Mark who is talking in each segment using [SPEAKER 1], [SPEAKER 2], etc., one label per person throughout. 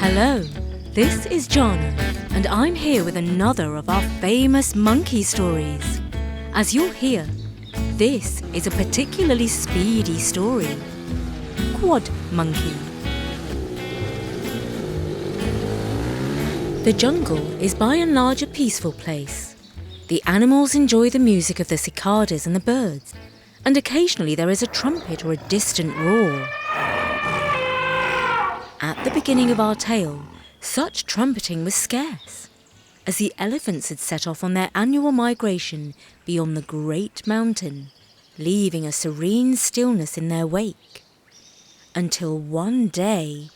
[SPEAKER 1] Hello, this is Jana, and I'm here with another of our famous monkey stories. As you'll hear, this is a particularly speedy story. Quad Monkey. The jungle is by and large a peaceful place. The animals enjoy the music of the cicadas and the birds, and occasionally there is a trumpet or a distant roar. At the beginning of our tale, such trumpeting was scarce, as the elephants had set off on their annual migration beyond the great mountain, leaving a serene stillness in their wake. Until one day,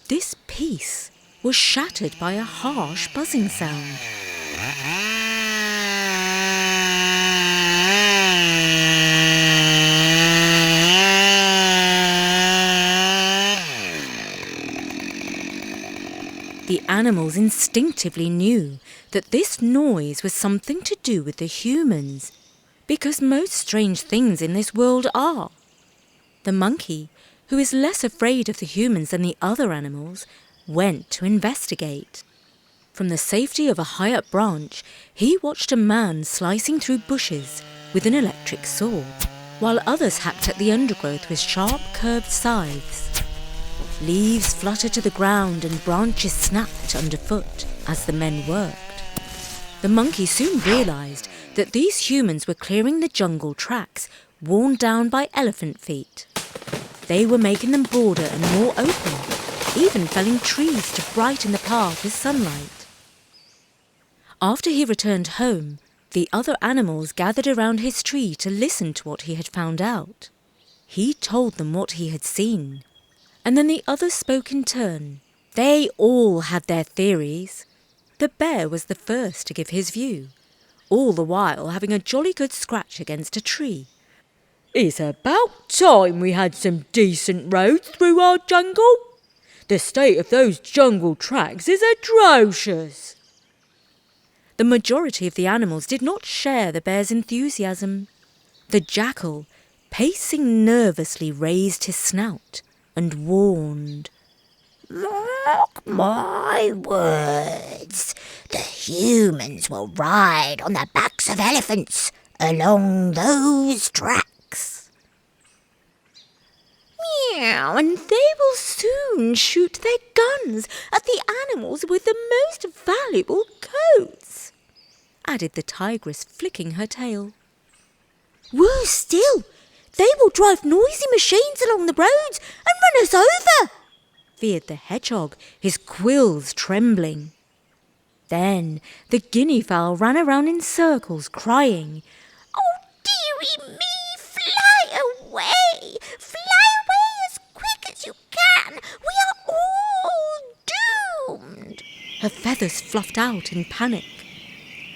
[SPEAKER 1] this peace was shattered by a harsh buzzing sound. The animals instinctively knew that this noise was something to do with the humans, because most strange things in this world are. The monkey, who is less afraid of the humans than the other animals, went to investigate. From the safety of a high-up branch, he watched a man slicing through bushes with an electric saw, while others hacked at the undergrowth with sharp, curved scythes. Leaves fluttered to the ground and branches snapped underfoot as the men worked. The monkey soon realised that these humans were clearing the jungle tracks worn down by elephant feet. They were making them broader and more open, even felling trees to brighten the path with sunlight. After he returned home, the other animals gathered around his tree to listen to what he had found out. He told them what he had seen, and then the others spoke in turn. They all had their theories. The bear was the first to give his view, all the while having a jolly good scratch against a tree.
[SPEAKER 2] "It's about time we had some decent roads through our jungle. The state of those jungle tracks is atrocious."
[SPEAKER 1] The majority of the animals did not share the bear's enthusiasm. The jackal, pacing nervously, raised his snout and warned.
[SPEAKER 3] "Mark my words, the humans will ride on the backs of elephants along those tracks.
[SPEAKER 1] Meow, and they will soon shoot their guns at the animals with the most valuable coats," added the tigress, flicking her tail. "Worse still, they will drive noisy machines along the roads and run us over," feared the hedgehog, his quills trembling. Then the guinea fowl ran around in circles, crying,
[SPEAKER 3] "Oh, dearie me, fly away! Fly away as quick as you can! We are all doomed!"
[SPEAKER 1] Her feathers fluffed out in panic.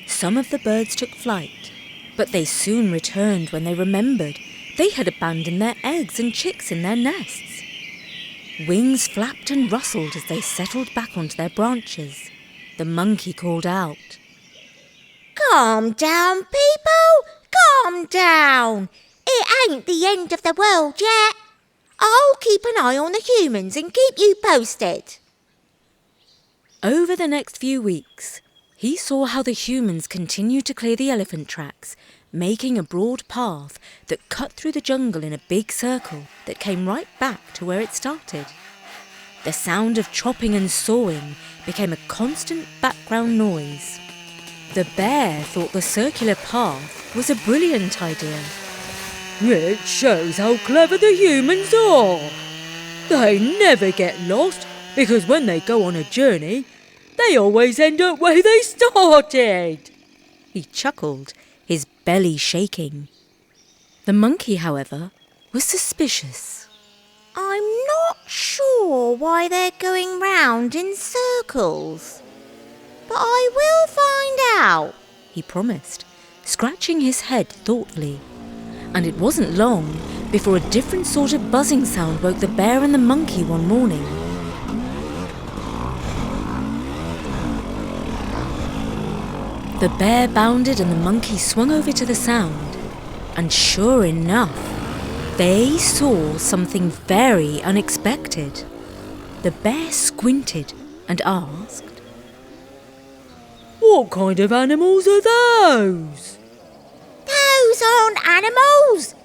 [SPEAKER 1] Some of the birds took flight, but they soon returned when they remembered they had abandoned their eggs and chicks in their nests. Wings flapped and rustled as they settled back onto their branches. The monkey called out,
[SPEAKER 3] "Calm down, people! Calm down! It ain't the end of the world yet. I'll keep an eye on the humans and keep you posted."
[SPEAKER 1] Over the next few weeks, he saw how the humans continued to clear the elephant tracks, making a broad path that cut through the jungle in a big circle that came right back to where it started. The sound of chopping and sawing became a constant background noise. The bear thought the circular path was a brilliant idea.
[SPEAKER 2] "It shows how clever the humans are. They never get lost, because when they go on a journey, they always end up where they started."
[SPEAKER 1] He chuckled, his belly shaking. The monkey, however, was suspicious.
[SPEAKER 3] "I'm not sure why they're going round in circles, but I will find out,"
[SPEAKER 1] he promised, scratching his head thoughtfully. And it wasn't long before a different sort of buzzing sound woke the bear and the monkey one morning. The bear bounded and the monkey swung over to the sound, and sure enough, they saw something very unexpected. The bear squinted and asked,
[SPEAKER 2] "What kind of animals are those?"
[SPEAKER 3] Those aren't animals.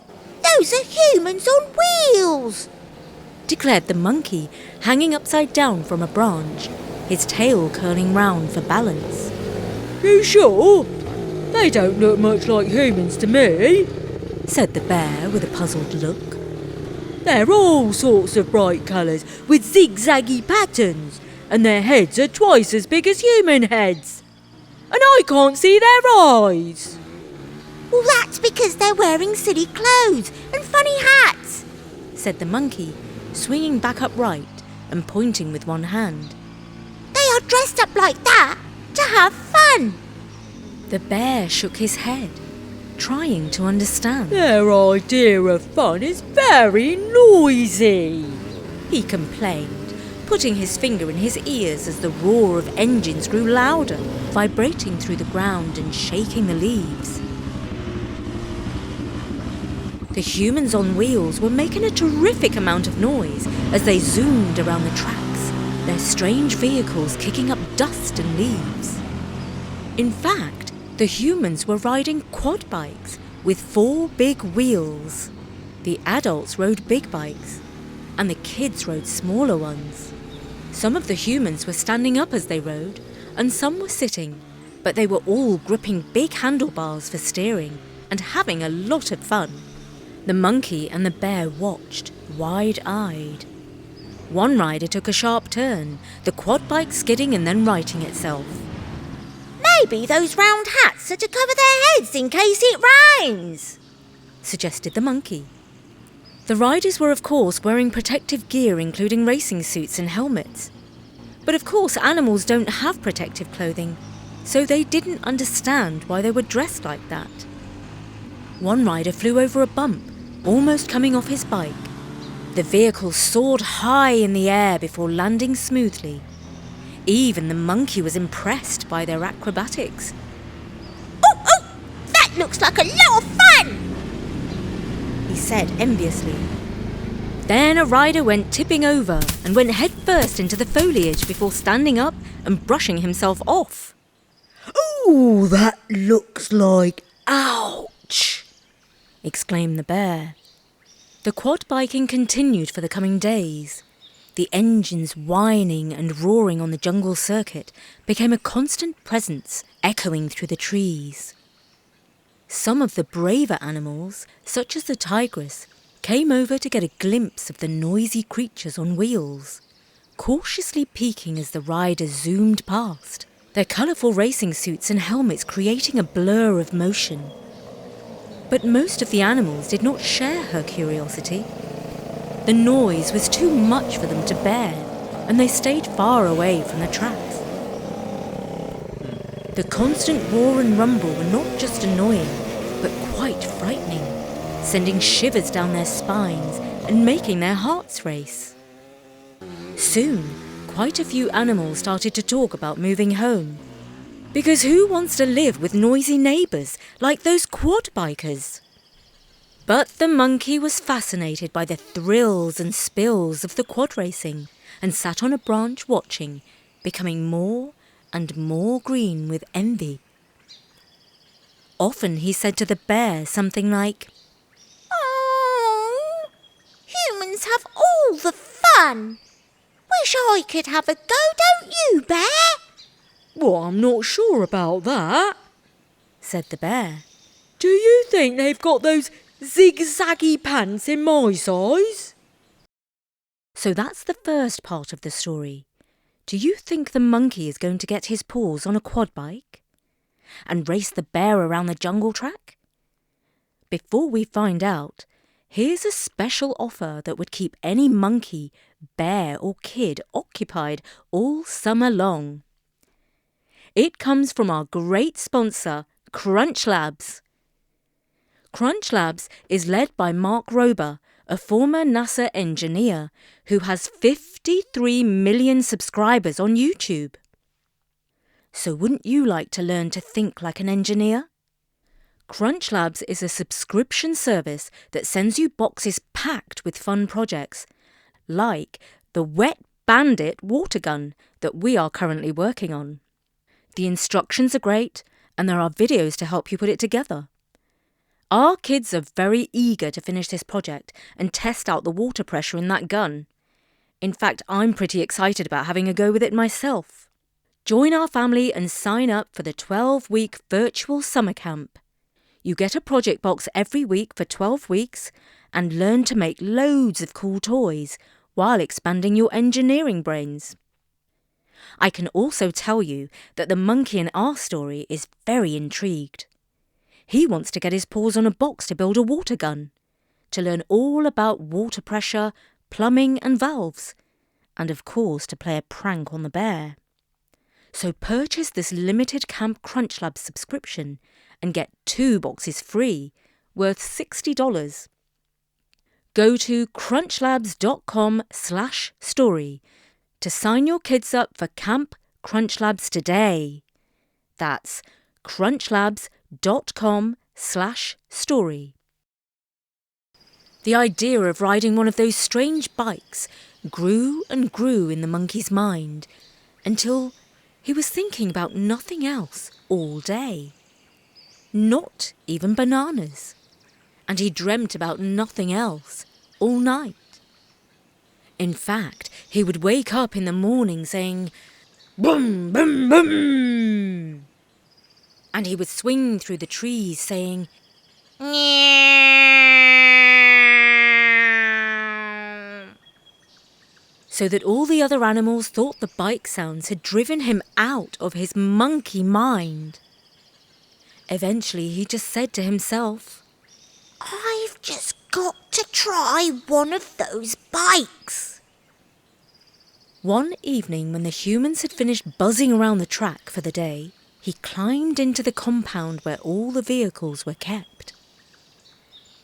[SPEAKER 3] Those are humans on wheels.
[SPEAKER 1] declared the monkey, hanging upside down from a branch, his tail curling round for balance.
[SPEAKER 2] "You sure? They don't look much like humans to me,"
[SPEAKER 1] said the bear with a puzzled look.
[SPEAKER 2] "They're all sorts of bright colours with zigzaggy patterns, and their heads are twice as big as human heads. And I can't see their eyes."
[SPEAKER 3] Well, that's because they're wearing silly clothes and funny hats,
[SPEAKER 1] said the monkey, swinging back upright and pointing with one hand.
[SPEAKER 3] They are dressed up like that to have fun.
[SPEAKER 1] The bear shook his head, trying to understand.
[SPEAKER 2] "Their idea of fun is very noisy,"
[SPEAKER 1] he complained, putting his finger in his ears as the roar of engines grew louder, vibrating through the ground and shaking the leaves. The humans on wheels were making a terrific amount of noise as they zoomed around the tracks, their strange vehicles kicking up dust and leaves. In fact, the humans were riding quad bikes with 4 big wheels. The adults rode big bikes, and the kids rode smaller ones. Some of the humans were standing up as they rode, and some were sitting, but they were all gripping big handlebars for steering and having a lot of fun. The monkey and the bear watched, wide-eyed. One rider took a sharp turn, the quad bike skidding and then righting itself.
[SPEAKER 3] Maybe those round hats are to cover their heads in case it rains,
[SPEAKER 1] suggested the monkey. The riders were of course wearing protective gear including racing suits and helmets. But of course animals don't have protective clothing, so they didn't understand why they were dressed like that. One rider flew over a bump, almost coming off his bike. The vehicle soared high in the air before landing smoothly. Even the monkey was impressed by their acrobatics.
[SPEAKER 3] Oh, that looks like a lot of fun,
[SPEAKER 1] he said enviously. Then a rider went tipping over and went headfirst into the foliage before standing up and brushing himself off.
[SPEAKER 2] "Ooh, that looks like ouch!"
[SPEAKER 1] exclaimed the bear. The quad biking continued for the coming days. The engines whining and roaring on the jungle circuit became a constant presence, echoing through the trees. Some of the braver animals, such as the tigress, came over to get a glimpse of the noisy creatures on wheels, cautiously peeking as the riders zoomed past, their colourful racing suits and helmets creating a blur of motion. But most of the animals did not share her curiosity. The noise was too much for them to bear, and they stayed far away from the tracks. The constant roar and rumble were not just annoying, but quite frightening, sending shivers down their spines and making their hearts race. Soon, quite a few animals started to talk about moving home. Because who wants to live with noisy neighbours like those quad bikers? But the monkey was fascinated by the thrills and spills of the quad racing and sat on a branch watching, becoming more and more green with envy. Often he said to the bear something like,
[SPEAKER 3] Oh, humans have all the fun. Wish I could have a go, don't you, Bear?
[SPEAKER 2] "Well, I'm not sure about that,"
[SPEAKER 1] said the bear.
[SPEAKER 2] "Do you think they've got those zigzaggy pants in my size?"
[SPEAKER 1] So that's the first part of the story. Do you think the monkey is going to get his paws on a quad bike and race the bear around the jungle track? Before we find out, here's a special offer that would keep any monkey, bear or kid occupied all summer long. It comes from our great sponsor, Crunch Labs. Crunch Labs is led by Mark Rober, a former NASA engineer who has 53 million subscribers on YouTube. So wouldn't you like to learn to think like an engineer? Crunch Labs is a subscription service that sends you boxes packed with fun projects, like the Wet Bandit water gun that we are currently working on. The instructions are great, and there are videos to help you put it together. Our kids are very eager to finish this project and test out the water pressure in that gun. In fact, I'm pretty excited about having a go with it myself. Join our family and sign up for the 12-week virtual summer camp. You get a project box every week for 12 weeks and learn to make loads of cool toys while expanding your engineering brains. I can also tell you that the monkey in our story is very intrigued. He wants to get his paws on a box to build a water gun, to learn all about water pressure, plumbing and valves, and of course to play a prank on the bear. So purchase this limited Camp Crunch Labs subscription and get 2 boxes free, worth $60. Go to crunchlabs.com/story to sign your kids up for Camp Crunch Labs today. That's crunchlabs.com/story. The idea of riding one of those strange bikes grew and grew in the monkey's mind until he was thinking about nothing else all day. Not even bananas. And he dreamt about nothing else all night. In fact, he would wake up in the morning saying, "Boom, boom, boom!" And he would swing through the trees saying, "Meow," so that all the other animals thought the bike sounds had driven him out of his monkey mind. Eventually, he just said to himself,
[SPEAKER 3] I've just got to try one of those bikes.
[SPEAKER 1] One evening when the humans had finished buzzing around the track for the day, he climbed into the compound where all the vehicles were kept.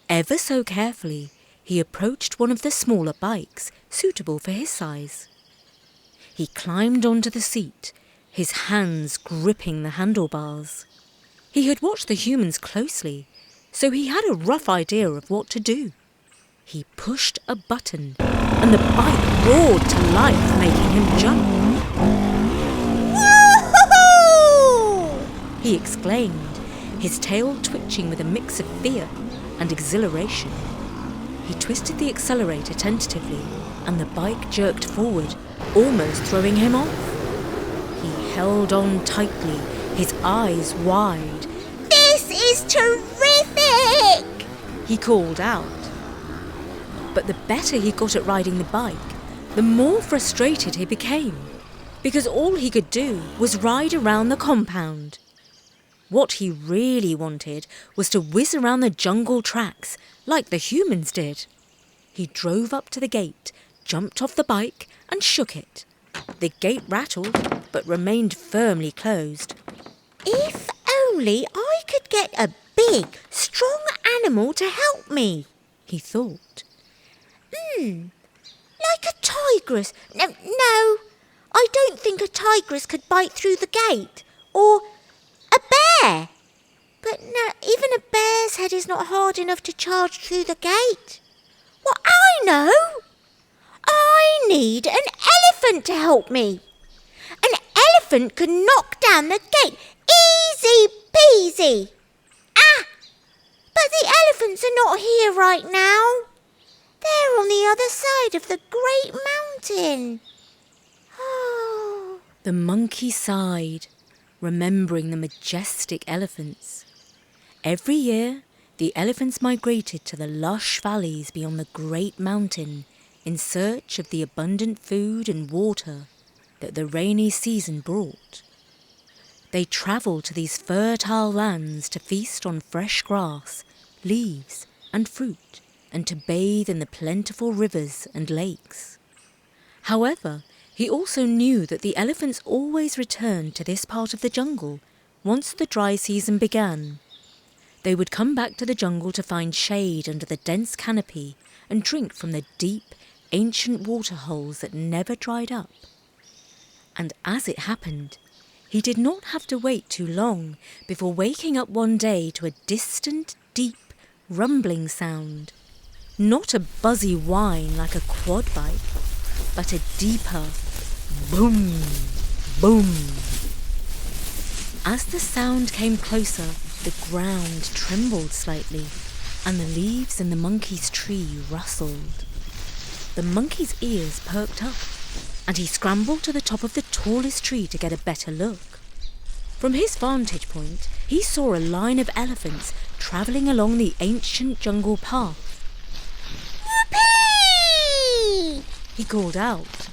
[SPEAKER 1] Ever so carefully, he approached one of the smaller bikes suitable for his size. He climbed onto the seat, his hands gripping the handlebars. He had watched the humans closely, so he had a rough idea of what to do. He pushed a button, and the bike roared to life, making him jump.
[SPEAKER 3] Woo-hoo-hoo!
[SPEAKER 1] He exclaimed, his tail twitching with a mix of fear and exhilaration. He twisted the accelerator tentatively, and the bike jerked forward, almost throwing him off. He held on tightly, his eyes wide.
[SPEAKER 3] This is terrific!
[SPEAKER 1] He called out. But the better he got at riding the bike, the more frustrated he became, because all he could do was ride around the compound. What he really wanted was to whiz around the jungle tracks like the humans did. He drove up to the gate, jumped off the bike and shook it. The gate rattled, but remained firmly closed.
[SPEAKER 3] If only I could get a big, strong animal to help me,
[SPEAKER 1] he thought.
[SPEAKER 3] Like a tigress. No, I don't think a tigress could bite through the gate. Or a bear. But no, even a bear's head is not hard enough to charge through the gate. Well, I know. I need an elephant to help me. An elephant could knock down the gate. Easy peasy. Ah! But the elephants are not here right now. They're on the other side of the great mountain. Oh.
[SPEAKER 1] The monkey sighed, remembering the majestic elephants. Every year, the elephants migrated to the lush valleys beyond the great mountain in search of the abundant food and water that the rainy season brought. They travelled to these fertile lands to feast on fresh grass, leaves and fruit, and to bathe in the plentiful rivers and lakes. However, he also knew that the elephants always returned to this part of the jungle once the dry season began. They would come back to the jungle to find shade under the dense canopy and drink from the deep, ancient water holes that never dried up. And as it happened, he did not have to wait too long before waking up one day to a distant, deep, rumbling sound. Not a buzzy whine like a quad bike, but a deeper boom, boom. As the sound came closer, the ground trembled slightly, and the leaves in the monkey's tree rustled. The monkey's ears perked up, and he scrambled to the top of the tallest tree to get a better look. From his vantage point, he saw a line of elephants travelling along the ancient jungle path.
[SPEAKER 3] Whoopee!
[SPEAKER 1] He called out.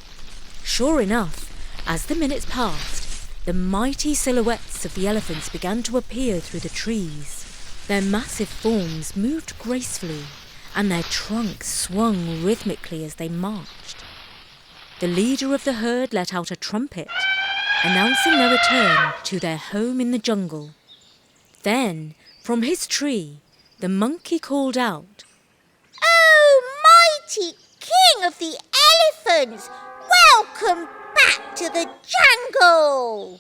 [SPEAKER 1] Sure enough, as the minutes passed, the mighty silhouettes of the elephants began to appear through the trees. Their massive forms moved gracefully, and their trunks swung rhythmically as they marched. The leader of the herd let out a trumpet, announcing their return to their home in the jungle. Then, from his tree, the monkey called out,
[SPEAKER 3] Oh, mighty king of the elephants, welcome back to the jungle.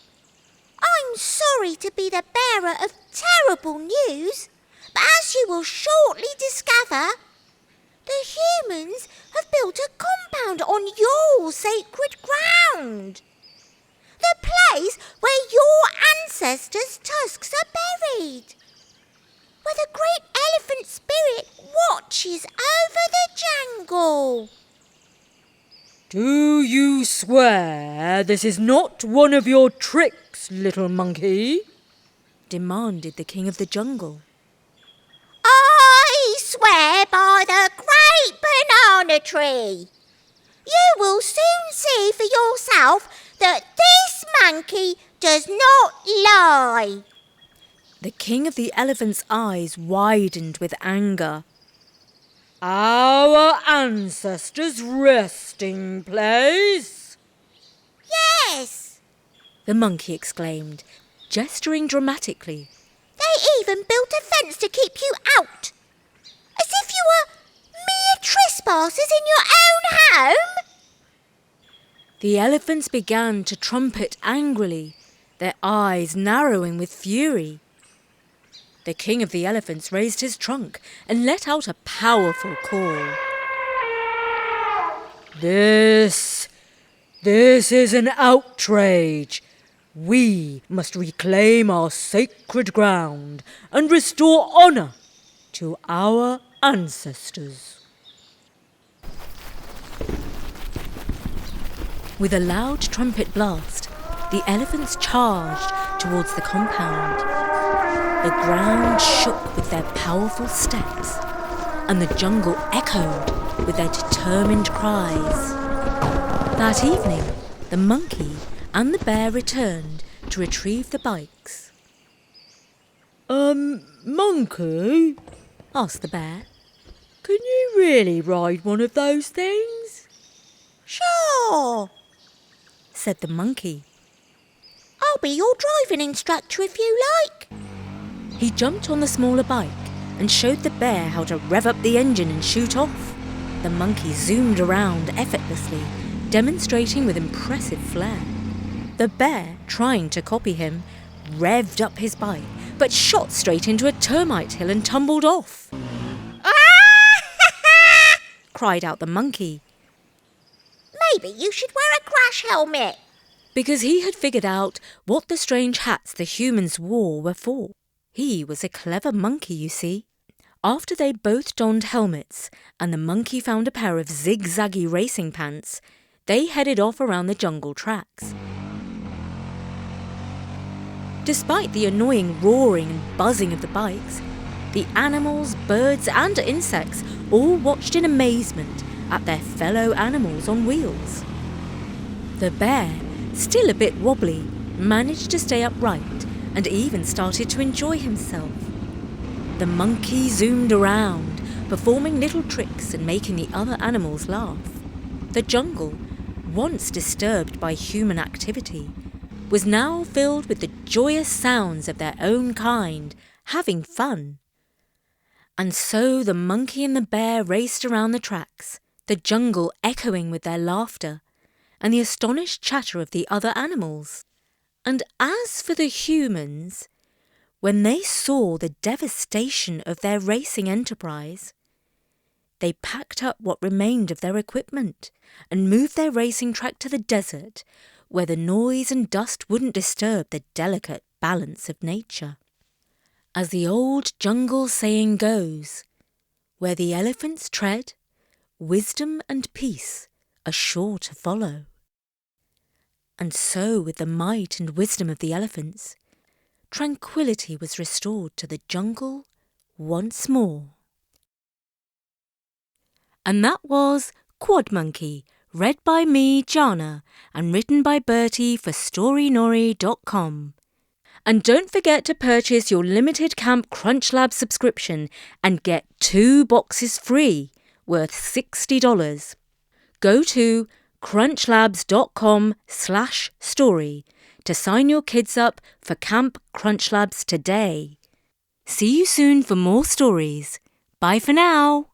[SPEAKER 3] I'm sorry to be the bearer of terrible news, but as you will shortly discover, the humans have built a compound on your sacred ground. The place where your ancestors' tusks are buried. Where the great elephant spirit watches over the jungle.
[SPEAKER 2] Do you swear this is not one of your tricks, little monkey?
[SPEAKER 1] demanded the king of the jungle.
[SPEAKER 3] I swear by the great banana tree. You will soon see for yourself that this monkey does not lie.
[SPEAKER 1] The king of the elephant's eyes widened with anger.
[SPEAKER 2] Our ancestors' resting place?
[SPEAKER 3] Yes,
[SPEAKER 1] The monkey exclaimed, gesturing dramatically.
[SPEAKER 3] they even built a fence to keep you out. As if you were mere trespassers in your own home.
[SPEAKER 1] The elephants began to trumpet angrily, their eyes narrowing with fury. The king of the elephants raised his trunk and let out a powerful call.
[SPEAKER 2] This is an outrage. We must reclaim our sacred ground and restore honour to our ancestors.
[SPEAKER 1] With a loud trumpet blast, the elephants charged towards the compound. The ground shook with their powerful steps, and the jungle echoed with their determined cries. That evening, the monkey and the bear returned to retrieve the bikes.
[SPEAKER 2] Monkey,
[SPEAKER 1] Asked the bear.
[SPEAKER 2] can you really ride one of those things?
[SPEAKER 3] Sure,
[SPEAKER 1] Said the monkey.
[SPEAKER 3] I'll be your driving instructor if you like.
[SPEAKER 1] He jumped on the smaller bike and showed the bear how to rev up the engine and shoot off. The monkey zoomed around effortlessly, demonstrating with impressive flair. The bear, trying to copy him, revved up his bike, but shot straight into a termite hill and tumbled off. Cried out the monkey,
[SPEAKER 3] Maybe you should wear a crash helmet.
[SPEAKER 1] because he had figured out what the strange hats the humans wore were for. He was a clever monkey, you see. After they both donned helmets and the monkey found a pair of zigzaggy racing pants, they headed off around the jungle tracks. Despite the annoying roaring and buzzing of the bikes, the animals, birds and insects all watched in amazement at their fellow animals on wheels. The bear, still a bit wobbly, managed to stay upright and even started to enjoy himself. The monkey zoomed around, performing little tricks and making the other animals laugh. The jungle, once disturbed by human activity, was now filled with the joyous sounds of their own kind, having fun. And so the monkey and the bear raced around the tracks, the jungle echoing with their laughter and the astonished chatter of the other animals. And as for the humans, when they saw the devastation of their racing enterprise, They packed up what remained of their equipment and moved their racing track to the desert, where the noise and dust wouldn't disturb the delicate balance of nature. As the old jungle saying goes, where the elephants tread, wisdom and peace are sure to follow. And so, with the might and wisdom of the elephants, tranquility was restored to the jungle once more. And that was Quad Monkey, read by me, Jana, and written by Bertie for storynori.com. And don't forget to purchase your limited Camp Crunch Lab subscription and get 2 boxes free, worth $60. Go to crunchlabs.com/story to sign your kids up for Camp Crunch Labs today. See you soon for more stories. Bye for now.